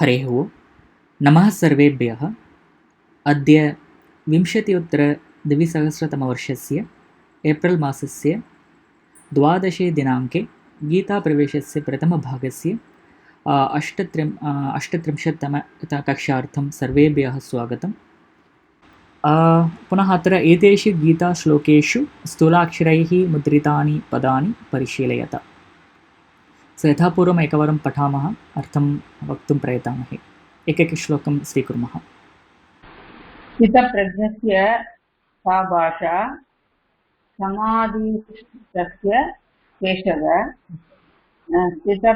हरेः ओम्। नमः सर्वेभ्यः। अद्य 20-उत्तर-द्विसहस्रतमवर्षस्य एप्रिल् मासस्य 12 दिनाङ्के गीताप्रवेशस्य प्रथमभागस्य 38तमकक्षार्थं सर्वेभ्यः स्वागतम्। पुनः अत्र एतेषु गीताश्लोकेषु स्थूलाक्षरैः मुद्रितानि पदानि परिशीलयत। यथा पूर्वम् एकवारं पठामः, अर्थं वक्तुं प्रयतामहे। एकैकश्लोकं स्वीकुर्मः। स्थितप्रज्ञस्य सा भाषा समाधिस्तस्य केशव। स्थिता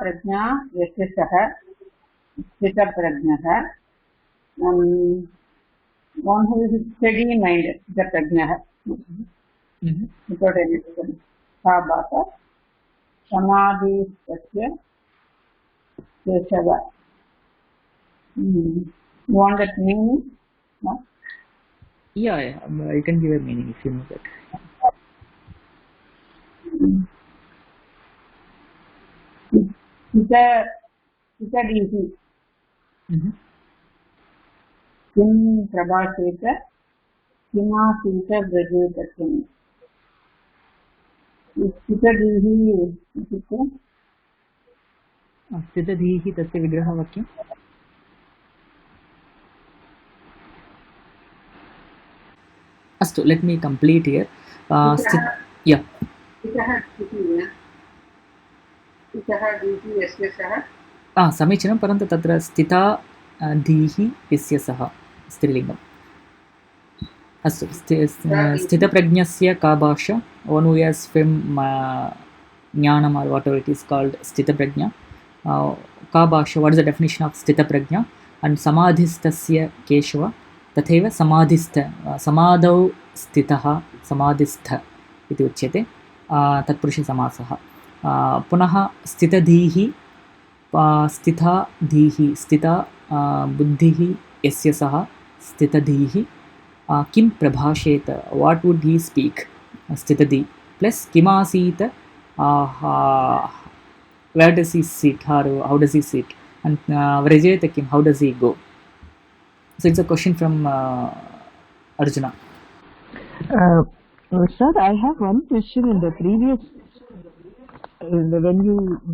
प्रज्ञा यस्य सः स्थितप्रज्ञः। One who is steady mind, स्थितप्रज्ञः, without any reason. सा भाषा समाधिस्तस्य Keshava. You want that meaning? No? Yeah, you can give a meaning if you know that. Sitadihi. Kim prabhashet kimasita vrajetasya. Sitadihi इत्युक्ते स्थितधीः तस्य विग्रहवाक्यम्। अस्तु, लेट् मी कम्प्लीट् हियर्. समीचीनं, परन्तु तत्र स्थिता धीः यस्य सः स्त्रीलिङ्गम्। अस्तु, स्थितप्रज्ञस्य का भाषा? वन हू हैज़ फिल्म ज्ञानम or whatever it is called स्थितप्रज्ञा. का भाषा? what is the definition of स्थितप्रज्ञा? and समाधिस्थस्य केशव. तथैव समाधिस्थ, समाधौ स्थितः समाधिस्थ इति उच्यते, तत्पुरुषसमासः. पुनः स्थितधीः, स्थिता धीः, स्थिता बुद्धिः यस्य सः स्थितधीः. किं प्रभाषेत? what would he speak? स्थितधी प्लस किमासीत, where does he sit or how does he sit, and vrajeta kim, how does he go? So it's a question from Arjuna. Sir, I have one question. In the previous, when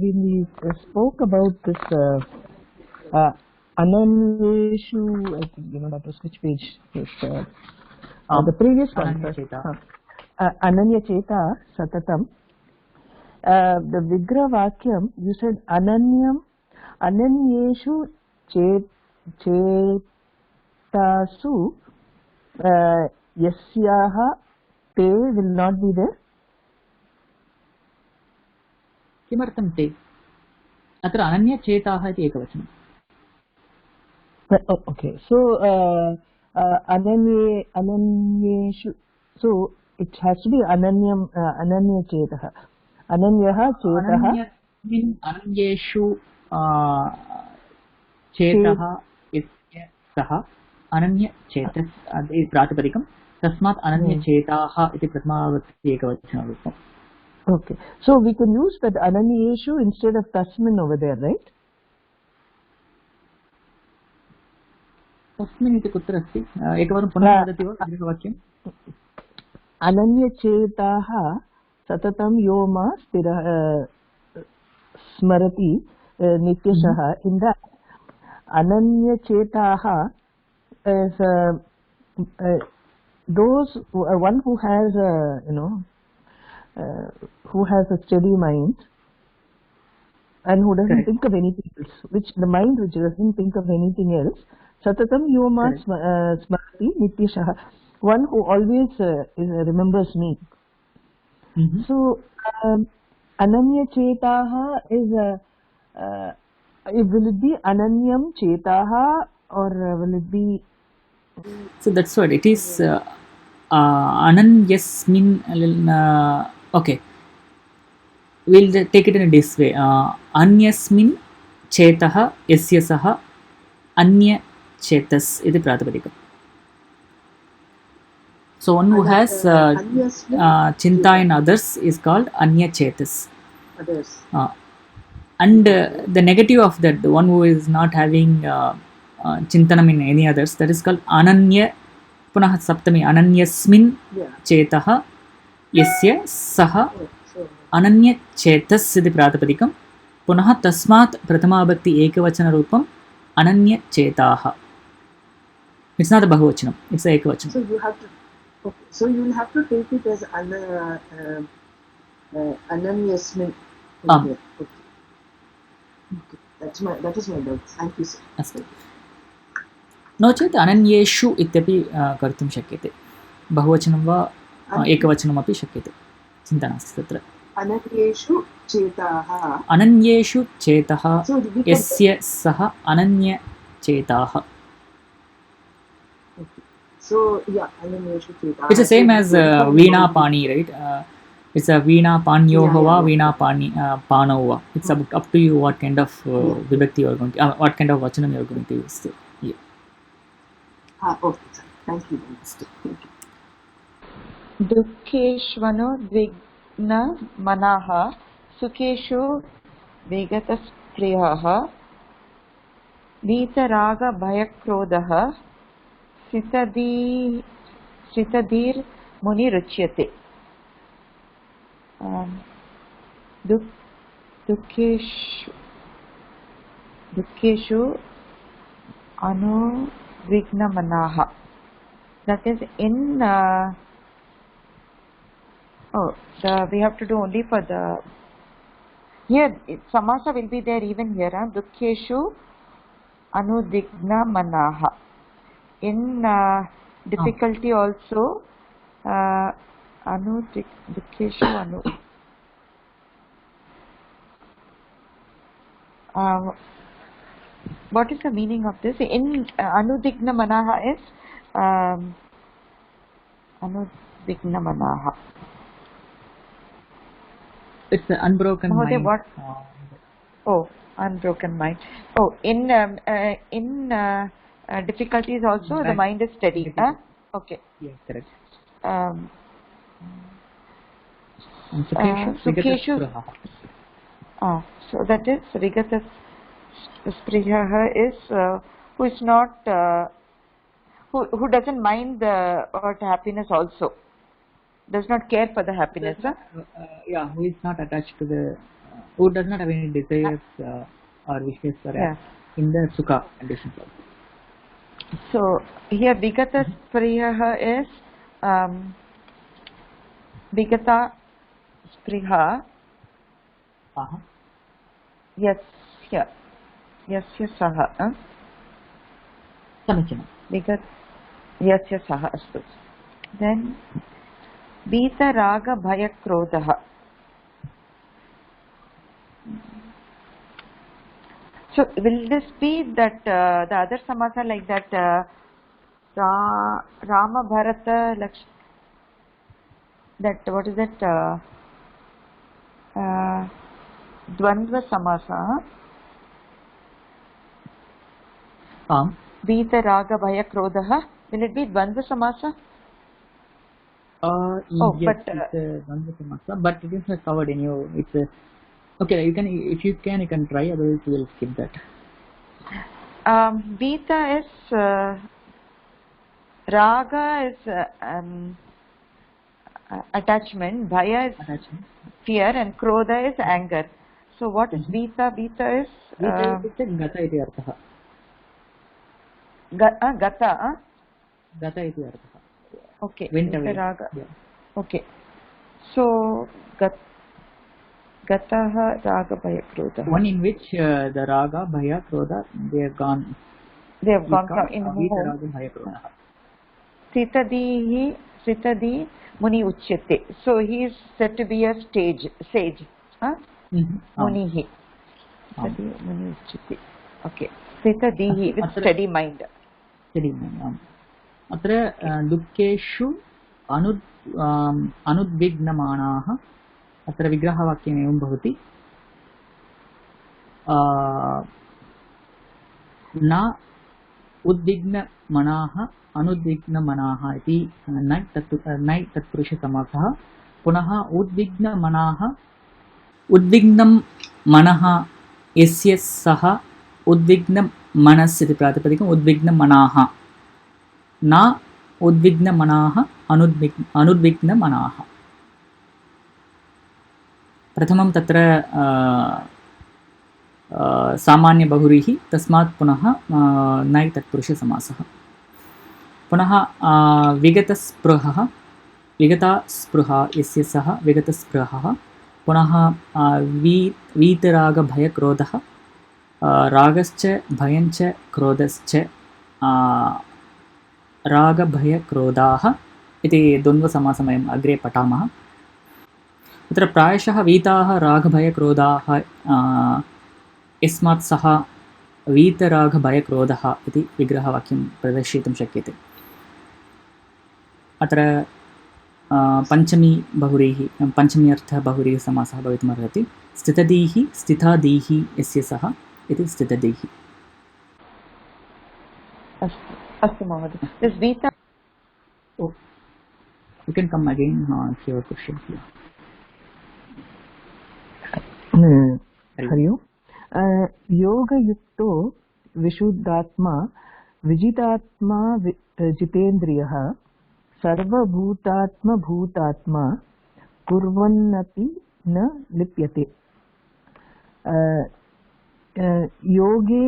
we spoke about this Ananyeshu, I think, that was which page? The previous one. Ananya Cheta Satatam. The Vigra Vakyam, you said Ananyeshu Chetasu Yasyaha te will not be there. किमर्थं ते? अत्र अनन्यचेताः इति एकवचनम्. Okay, so Ananyeshu, so it has to be Ananyam, Ananyachetah. Ananyaha Chetah. Ananyeshu चेतः इत्य सः अनन्यचेतः इति प्रातिपदिकं, तस्मात् अनन्यचेताः इति प्रथमाविभक्ति एकवचनरूपम्. Okay, so we can use that Ananyeshu instead of Tasmin over there, right? तस्मिन् इति कुत्र अस्ति? एकवारं पुनः वदति वा वाक्यम्? अनन्यचेताः सततं यो मा स्थिरः स्मरति नित्यशः. In that Ananyachetaha is those one who has who has a steady mind and who doesn't think of anything else, which the mind which doesn't think of anything else. Satatam yoma smarati nityashah, one who always remembers me. So Ananyachetaha is will it be Ananyam Chetaha or will it be? So that's what it is. Ananyasmin. Okay, we'll take it in this way. Anyasmin Chetaha yasya saha Anya Chetas iti pratipadikam. So one who has chinta in others is called Anya Chetas. Others. and the negative of that, the one who is not having chintanam in any others, that is called ananya. Punah saptami ananyasmin Yeah. chetah yasya saha Oh, so ananya chetas इति प्रातिपदिकं. पुनः तस्मात् प्रथमाभक्ति एकवचनरूपम् ananya chetaah. It's not a bahuvachanam, it's a ekavachanam. so you have to. Okay. So you will have to take it as ananyasmin. Okay. Okay. That is my doubt. Thank you, sir. अस्तु. नो चेत् अनन्येषु इत्यपि कर्तुं शक्यते. बहुवचनं वा एकवचनमपि शक्यते, चिन्ता नास्ति तत्र. Ananyeshu chetaah. अनन्येषु चेतः So we can. यस्य सः अनन्यचेताः. Okay. So yeah, ananyeshu chetaah. It's the same as veena pani, right? It's a veena panyoh va veena pani panau va. It's up to you what kind of vibhakti you are going to, what kind of vachanam you are going to use. Yeah. Okay, sir. Thank you. दुःखेष्वनुद्विग्नमनः सुखेषु विगतस्पृहः वीतरागभयक्रोधः स्थितधीर्मुनिरुच्यते. दुःखेषु अनुद्विग्नमनः. That is in we have to do only for the here. Samasa will be there even here. Dukkeshu anudigna-manaha. In difficulty also dukkeshu anu. What is the meaning of this? In anudigna-manaha is anudigna-manaha. It's an unbroken mind. What? Unbroken mind. In difficulties also the mind is steady. Okay. Yes, correct. Sukheshu. So that is Vigata Spriha is who is not who doesn't mind the happiness also. Does not care for the happiness. Who is not attached to the, who does not have any desires or wishes for in the sukha conditions. So here Vigata Spriha is Vigata Spriha. Yasya saha. Samichinam. Yasya saha astu. Then Vitaraga-bhaya-krodha. So will this be that the other samasa like that Rama Bharata Lakshmi, that what is that Dvandva samasa? Vitaraga-bhaya-krodha. Will it be Dvandva samasa? Yes, it's a Dvandva samasa, but it is not covered in you. It's a, okay. You can, if you can try. Otherwise, we will skip that. Vita is raga is attachment, bhaya is fear, and krodha is anger. So what is Vita? Vita is gata iti artha. Gata. Gata iti artha. Okay. Went away. Raga. Yeah. Okay. So Gataha raga bhaya krodha. One in which the raga, bhaya, krodha, they have gone. They have gone from in home. Raga, bhaya, krodha. Sitadi Muni Uchyate. So he is said to be a sage. Munihi. Sitadi Muni Uchyate. Okay. Sitadihi with steady mind. Steady mind. अत्र दुःखेषु अनुद्विग्नमानाः. अत्र विग्रहवाक्यम् एवं भवति. न उद्विग्नमनाः अनुद्विग्नमनाः इति नै तत्पुरुषसमासः. पुनः उद्विग्नमनाः, उद्विग्नं मनः यस्य सः उद्विग्नमनस् इति प्रातिपदिकम् उद्विग्नमनाः न उद्विग्नमनाः अनुद्विग्नमनाः। प्रथमं तत्र सामान्यबहुव्रीहि तस्मात् पुनः नै तत्पुरुषसमासः। पुनः विगतस्पृहः विगता स्पृहा यस्य सः विगतस्पृहः। पुनः वीतरागभयक्रोधः रागश्च भयञ्च क्रोधश्च रागभयक्रोधाः इति द्वन्द्वसमासं वयम् अग्रे पठामः। तत्र प्रायशः वीताः रागभयक्रोधाः यस्मात् सः वीतरागभयक्रोधः इति विग्रहवाक्यं प्रदर्शयितुं शक्यते। अत्र पञ्चमी बहुव्रीहि पञ्चमी अर्थः बहुव्रीहि समासः भवितुमर्हति। स्थितधीः स्थिताधीः यस्य सः इति स्थितधीः। अस्तु महोदय। This Vita. Oh, you can come again if you have a question here. Hari ओम्। योगयुक्तो विशुद्धात्मा विजितात्मा जितेन्द्रियः सर्वभूतात्मभूतात्मा कुर्वन्नपि न लिप्यते। योगे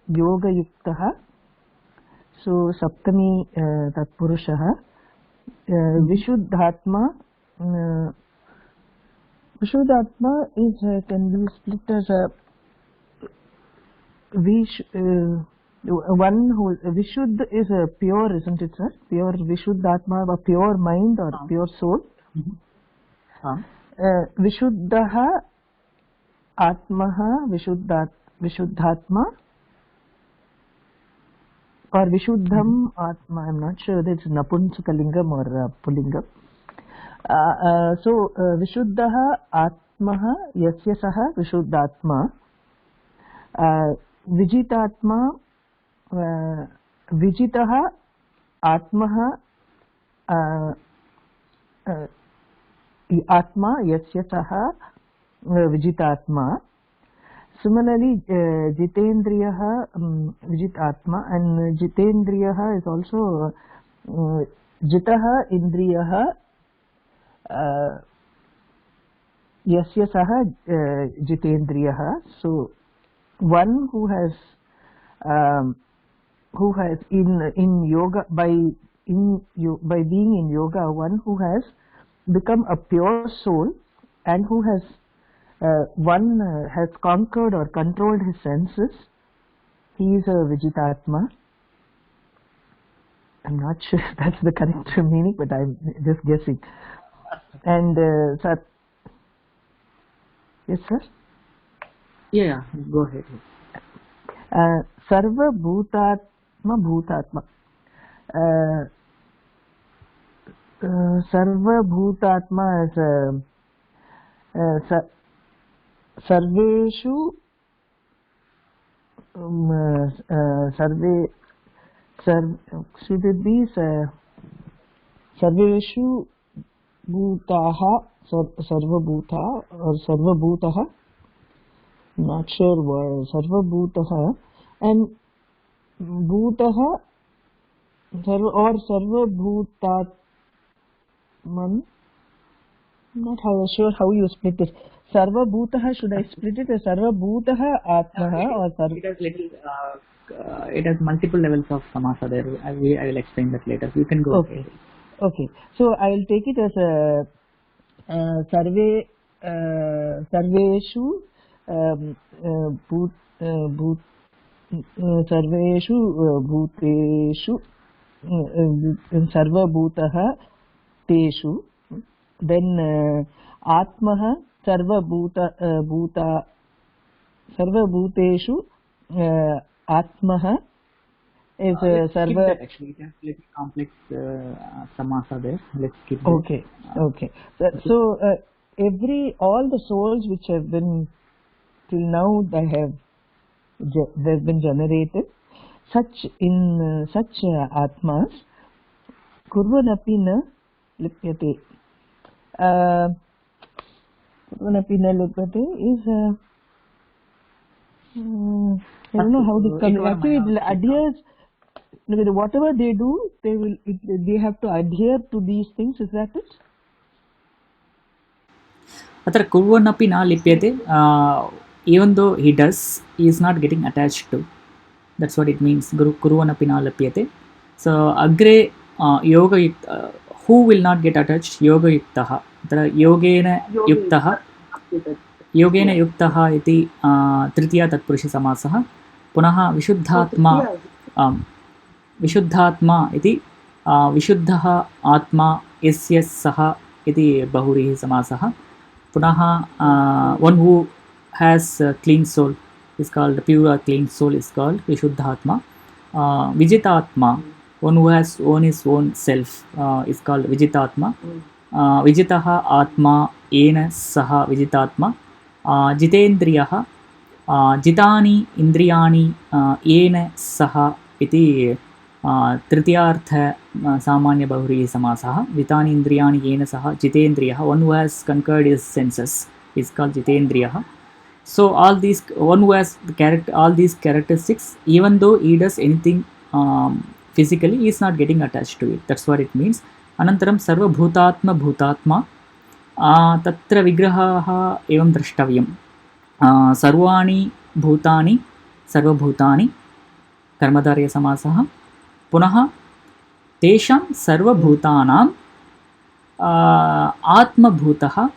योगयुक्तः सो सप्तमी तत्पुरुषः विशुद्धात्मा is can be split as a one who Vishuddha is a pure, isn't it, sir? Pure Vishuddhatma, a pure mind or pure soul. Vishuddhaha Atmaha Vishuddhatma or Vishuddham Atma. I'm not sure whether it's Napunsakalingam or Pulingam. So Vishuddhaha Atmaha Yasya Saha Vishuddhatma Vijitatma Vijitaha Atmaha Atma Yasya Saha Vijitatma. Similarly, Jitendriyaha Vijitatma, and Jitendriyaha is also Jitaha Indriyaha Yasya Saha Jitendriyaha. So one who has in yoga by being in yoga, one who has become a pure soul and who has has conquered or controlled his senses, he is a Vijitatma. I'm not sure if that's the correct meaning, but I'm just guessing. And yes, sir? Yeah, go ahead. Sarva Bhutatma Bhutatma. Sarva Bhutatma is Sarveshu should it be Sarveshu Bhutaha Sarva Bhuta or Sarva Bhutaha? Not sure why. Sarva Bhutaha and Bhutaha or Sarva Bhutatman. Not sure how you split it. Sarva Bhutaha, should I split it as Sarva Bhutaha Atmaha or Sarva? It has multiple levels of samasa there. I will explain that later. You can go. Okay. Okay. So I will take it as Sarveshu Sarveshu Bhuteshu Sarva Bhutaha Teshu. Then Atmaha Sarva Bhuteshu Atmaha is Sarva. Actually, it has a little complex samasa there. Let's skip that. Okay. Okay. So all the souls which have been till now they've been generated. Such Atmas Kurvanapi na lipyate. Kurvanapi na lipate is I don't know how this comes. Actually, it adheres. Whatever they do, they have to adhere to these things. Is that it? अत्र कुर्वन् अपि न लिप्यते. Even though he does, he is not getting attached to. That's what it means. Kurvan api na lipyate. So agre yoga who will not get attached? Yoga yuktaha. Atra yogena yuktaha. Yogena yuktaha iti tritiya tatpurusha samasah. Punaha vishuddhatma. Vishuddhatma iti vishuddhaha atma yasya saha iti bahurihi samasah. Punaha one who has a clean soul is called pure clean soul is called Vishuddhatma. Vijitatma, one who has own his own self is called Vijitatma. Vijitaha Atma Ena Saha Vijitatma. Jitendriyaha Jitani Indriyani Ena Saha iti Tritiyartha Samanya Bahuri Samasaha. Jitani Indriyani Ena Saha Jitendriyaha, one who has conquered his senses is called Jitendriyaha. So all these, one who has all these characteristics, even though he does anything physically, he is not getting attached to it. That's what it means. Anantaram sarva bhutatma bhutatma tatra vigrahaha evam drashtavyam. Sarvani bhutani sarva bhutani karmadarya samasaha. Punaha tesham sarva bhutanam atma bhutaha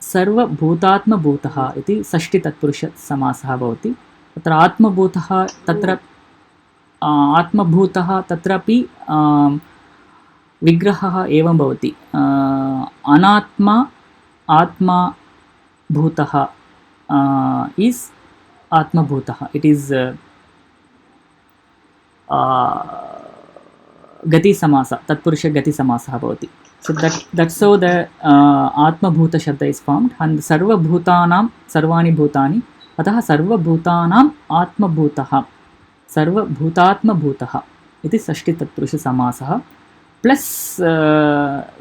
सर्वभूतात्मभूतः इति षष्ठी तत्पुरुष समासः भवति. तत्र आत्मभूतः तत्र आत्मभूतः तत्रापि विग्रहः एवं भवति. अनात्मा आत्मा भूतः इस् आत्मभूतः. इट इस् गति समासः, तत्पुरुष गति समासः भवति. So that's how the Atma Bhuta Shabda is formed. And Sarva Bhutanam Sarvani Bhutani. Ataha Sarva Bhutanam Atma Bhutaha. Sarva Bhutatma Bhutaha. It is Sashti Tatpurusha Samasaha. Plus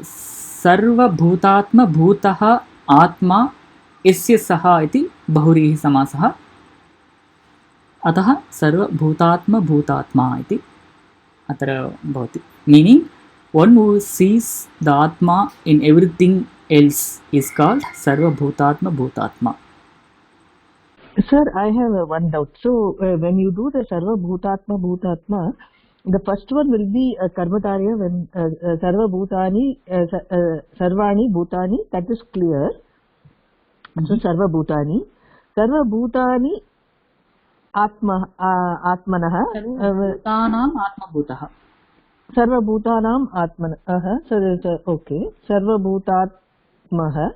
Sarva Bhutatma Bhutaha Atma Isya Saha iti Bahurihi Samasaha. Ataha Sarva Bhutatma Bhutatma iti Atara Bhavati. Meaning, one who sees the Atma in everything else is called Sarva Bhutatma Bhutatma. Sir, I have one doubt. So, when you do the Sarva Bhutatma Bhutatma, the first one will be Karmatarya when Sarva Bhutani, Sarvani Bhutani, that is clear. So, Sarva Bhutani. Sarva Bhutani Atmanaha. Bhutanam Atma Bhutaha. Sarva Bhutanam Atmanaha. So there's okay. Sarva Bhutatmaha.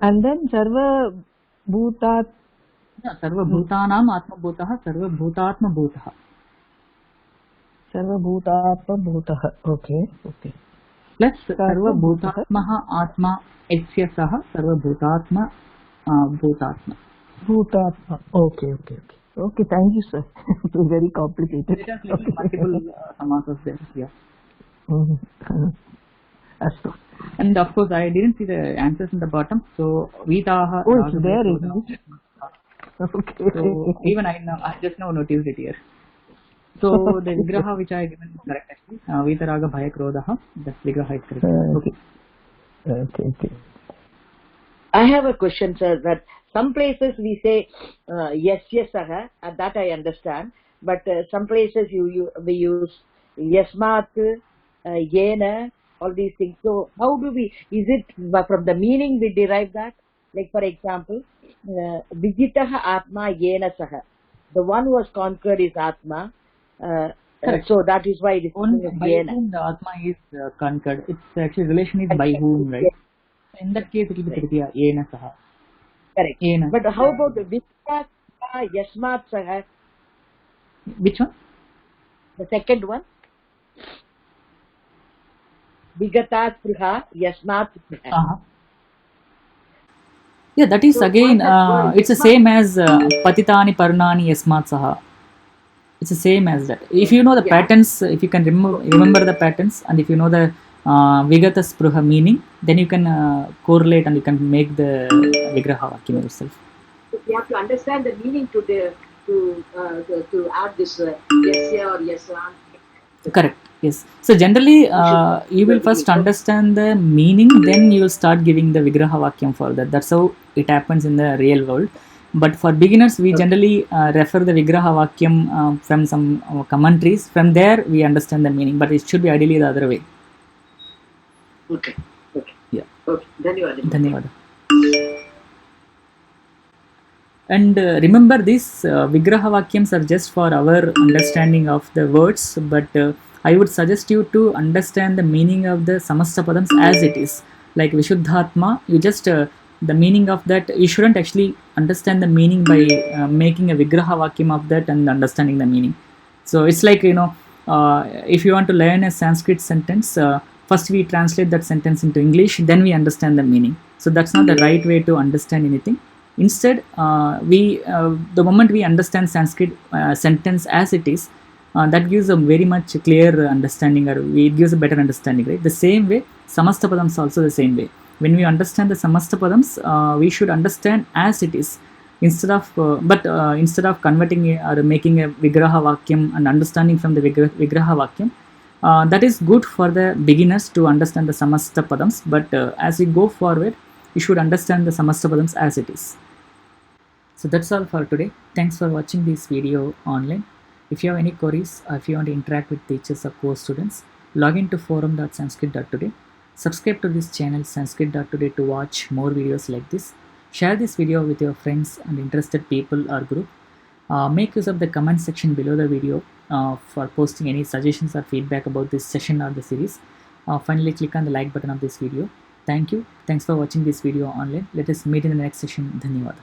And then Sarva Bhutat. Sarva Bhutanam Atma Bhutaha. Sarva Bhutatma Bhutaha. Sarva Bhutatma Bhutaha. Okay. Okay. Plus Sarva Bhutatmaha Atma Esya Saha. Sarva Bhutatma Bhutatma. Bhutatma. Okay. Okay. Okay. Okay, thank you, sir. It was very complicated. It has multiple samasas there. Yeah. And of course, I didn't see the answers in the bottom. So, Vitaha. Oh, it's there, isn't it? Okay. So, even I just now noticed it here. So, the Vigraha which I given is correct actually. Vitaraga Bhaya Krodha. That Vigraha is correct. Okay. Okay. I have a question, sir, that some places we say yasya saha, that I understand, but some places we use yasmat, yena, all these things. So how do we, is it from the meaning we derive that? Like for example, Vijitaha Atma Yena Saha. The one who has conquered is Atma. So that is why it is by Yena. whom the Atma is conquered. Its actually relation is by whom, right? In that case, it will be Tritiya, Yena Saha. Correct. Yena. But how about the Vijitaha Yasmat Saha? Which one? The second one. Vigatat Priha Yasmat Priha. Yeah, that is So again, what it's the same as Patitani Parnani Yasmat Saha. It's the same as that. If you know the patterns, if you can remember the patterns, and if you know the Vigata Spruha meaning, then you can correlate and you can make the Vigraha Vakyam yourself. We have to understand the meaning to add this yesya or yasam. Correct. Yes. So generally, you will first understand the meaning, then you will start giving the Vigraha Vakyam for that. That's how it happens in the real world. But for beginners, we generally refer the Vigraha Vakyam from some commentaries. From there, we understand the meaning. But it should be ideally the other way. Okay. Okay. Yeah. Okay. Dhanyawad. And remember, these Vigraha Vakyams are just for our understanding of the words, but I would suggest you to understand the meaning of the Samastapadams as it is. Like Vishuddhatma, you just the meaning of that, you shouldn't actually understand the meaning by making a Vigraha Vakyam of that and understanding the meaning. So it's like, if you want to learn a Sanskrit sentence, first we translate that sentence into English, then we understand the meaning. So that's not the right way to understand anything. Instead, the moment we understand Sanskrit sentence as it is, that gives a very much clear understanding, or it gives a better understanding, right? The same way, Samastapadams also the same way. When we understand the Samastapadams, we should understand as it is, instead of converting or making a Vigraha Vakyam and understanding from the Vigraha Vakyam. That is good for the beginners to understand the Samastapadams, but as we go forward, you should understand the Samastapadams as it is. So that's all for today. Thanks for watching this video online. If you have any queries, or if you want to interact with teachers or course students, log into forum.sanskrit.today. Subscribe to this channel sanskrit.today to watch more videos like this. Share this video with your friends and interested people or group. Make use of the comment section below the video for posting any suggestions or feedback about this session or the series. Finally, click on the like button of this video. Thank you. Thanks for watching this video online. Let us meet in the next session. Dhanyawad.